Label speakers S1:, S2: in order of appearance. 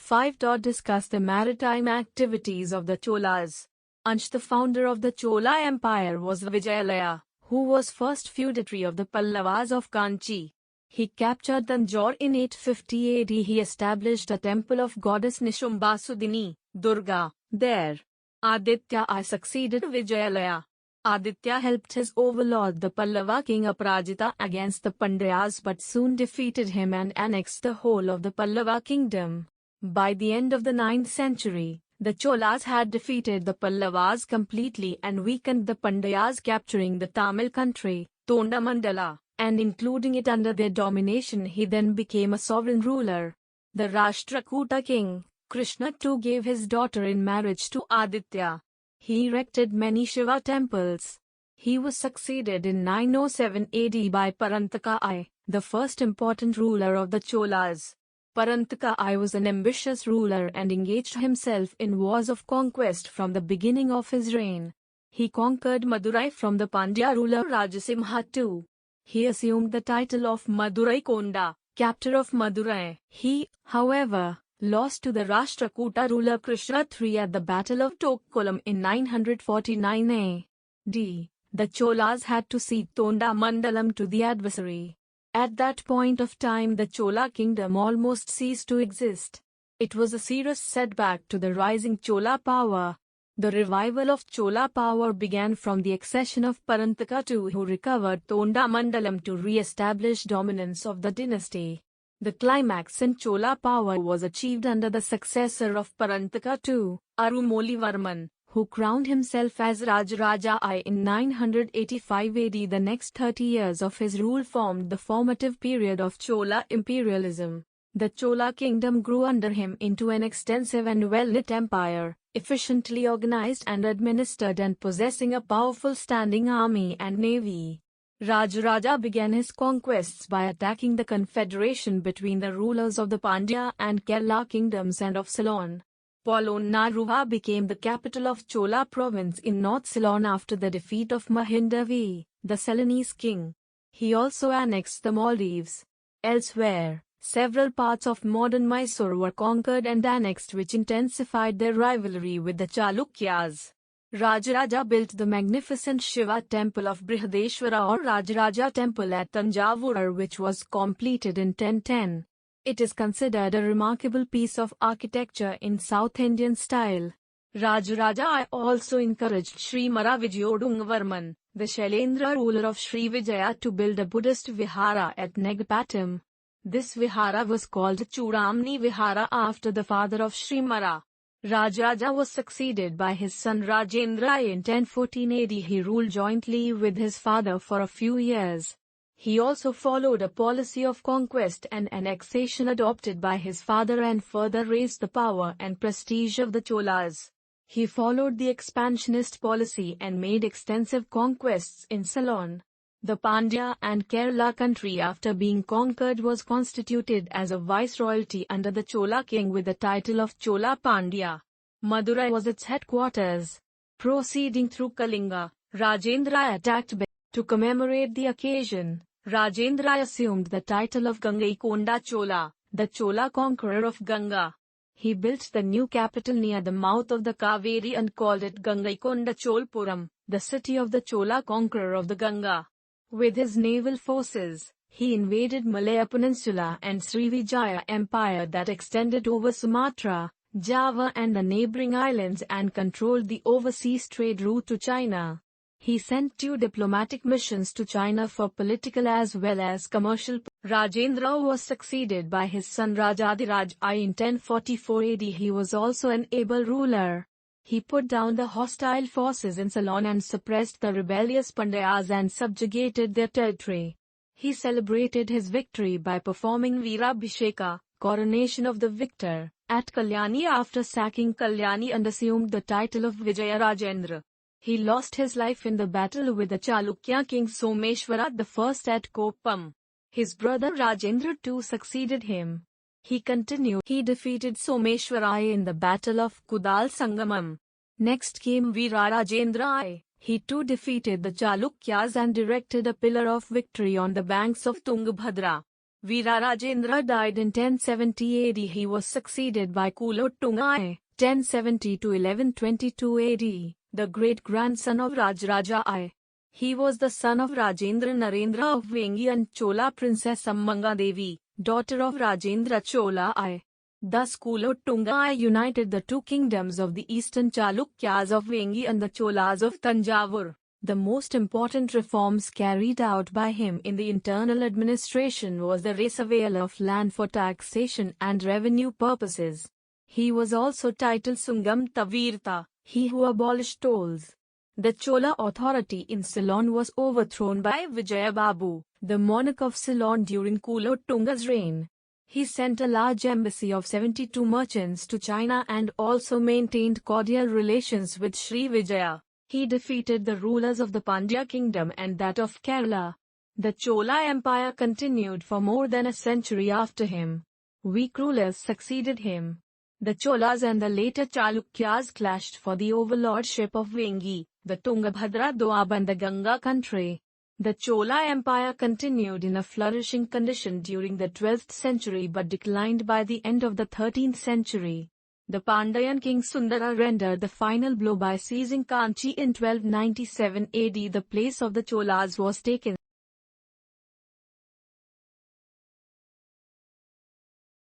S1: 5. Discuss the maritime activities of the Cholas. Ansh, the founder of the Chola Empire, was Vijayalaya, who was first feudatory of the Pallavas of Kanchi. He captured Tanjore in 850 AD. He established a temple of goddess Nishumbasudini, Durga, there. Aditya I succeeded Vijayalaya. Aditya helped his overlord the Pallava king Aparajita against the Pandyas but soon defeated him and annexed the whole of the Pallava kingdom. By the end of the 9th century, the Cholas had defeated the Pallavas completely and weakened the Pandyas, capturing the Tamil country, Tondamandala, and including it under their domination. He then became a sovereign ruler. The Rashtrakuta king, Krishna too, gave his daughter in marriage to Aditya. He erected many Shiva temples. He was succeeded in 907 AD by Parantaka I, the first important ruler of the Cholas. Parantaka I was an ambitious ruler and engaged himself in wars of conquest from the beginning of his reign. He conquered Madurai from the Pandya ruler Rajasimha II. He assumed the title of Madurai Konda, captor of Madurai. He, however, lost to the Rashtrakuta ruler Krishna III at the Battle of Tokkolam in 949 AD. The Cholas had to cede Tondamandalam to the adversary. At that point of time, the Chola kingdom almost ceased to exist. It was a serious setback to the rising Chola power. The revival of Chola power began from the accession of Parantaka II, who recovered Tondamandalam to re-establish dominance of the dynasty. The climax in Chola power was achieved under the successor of Parantaka II, Arumolivarman, who crowned himself as Rajaraja I in 985 AD. The next 30 years of his rule formed the formative period of Chola imperialism. The Chola kingdom grew under him into an extensive and well-knit empire, efficiently organized and administered and possessing a powerful standing army and navy. Rajaraja began his conquests by attacking the confederation between the rulers of the Pandya and Kerala kingdoms and of Ceylon. Polonnaruwa became the capital of Chola province in North Ceylon after the defeat of Mahindavi, the Ceylonese king. He also annexed the Maldives. Elsewhere, several parts of modern Mysore were conquered and annexed, which intensified their rivalry with the Chalukyas. Rajaraja built the magnificent Shiva temple of Brihadeshwara or Rajaraja temple at Tanjavur, which was completed in 1010. It is considered a remarkable piece of architecture in South Indian style. Rajaraja I also encouraged Sri Maravijayodungavarman, the Shailendra ruler of Sri Vijaya, to build a Buddhist vihara at Negapatam. This vihara was called Chudamani Vihara after the father of Sri Mara. Rajaraja was succeeded by his son Rajendra I in 1014 AD. He ruled jointly with his father for a few years. He also followed a policy of conquest and annexation adopted by his father and further raised the power and prestige of the Cholas. He followed the expansionist policy and made extensive conquests in Ceylon. The Pandya and Kerala country, after being conquered, was constituted as a viceroyalty under the Chola king with the title of Chola Pandya. Madurai was its headquarters. Proceeding through Kalinga, Rajendra attacked Bengal. To commemorate the occasion, Rajendra assumed the title of Gangaikonda Chola, the Chola conqueror of Ganga. He built the new capital near the mouth of the Kaveri and called it Gangaikonda Cholpuram, the city of the Chola conqueror of the Ganga. With his naval forces, he invaded Malaya Peninsula and Srivijaya Empire that extended over Sumatra, Java and the neighboring islands and controlled the overseas trade route to China. He sent 2 diplomatic missions to China for political as well as commercial. Rajendra was succeeded by his son Rajadiraj I in 1044 AD. He was also an able ruler. He put down the hostile forces in Ceylon and suppressed the rebellious Pandyas and subjugated their territory. He celebrated his victory by performing Veerabhisheka, coronation of the victor, at Kalyani after sacking Kalyani and assumed the title of Vijaya Rajendra. He lost his life in the battle with the Chalukya king Someshwara I at Koppam. His brother Rajendra II succeeded him. He defeated Someshwara I in the battle of Kudal Sangamam. Next came Veera Rajendra I. He too defeated the Chalukyas and erected a pillar of victory on the banks of Tungabhadra. Virarajendra died in 1070 AD. He was succeeded by Kulotunga I, 1070 to 1122 AD, the great-grandson of Rajaraja I. He was the son of Rajendra Narendra of Vengi and Chola Princess Ammanga Devi, daughter of Rajendra Chola I. Thus Kulotunga I united the two kingdoms of the eastern Chalukyas of Vengi and the Cholas of Tanjavur. The most important reforms carried out by him in the internal administration was the reserval of land for taxation and revenue purposes. He was also titled Sungam Tavirta, he who abolished tolls. The Chola authority in Ceylon was overthrown by Vijayababu, the monarch of Ceylon during Kulotunga's reign. He sent a large embassy of 72 merchants to China and also maintained cordial relations with Sri Vijaya. He defeated the rulers of the Pandya kingdom and that of Kerala. The Chola Empire continued for more than a century after him. Weak rulers succeeded him. The Cholas and the later Chalukyas clashed for the overlordship of Vengi, the Tungabhadra Doab and the Ganga country. The Chola Empire continued in a flourishing condition during the 12th century but declined by the end of the 13th century. The Pandyan king Sundara rendered the final blow by seizing Kanchi in 1297 AD. The place of the Cholas was taken.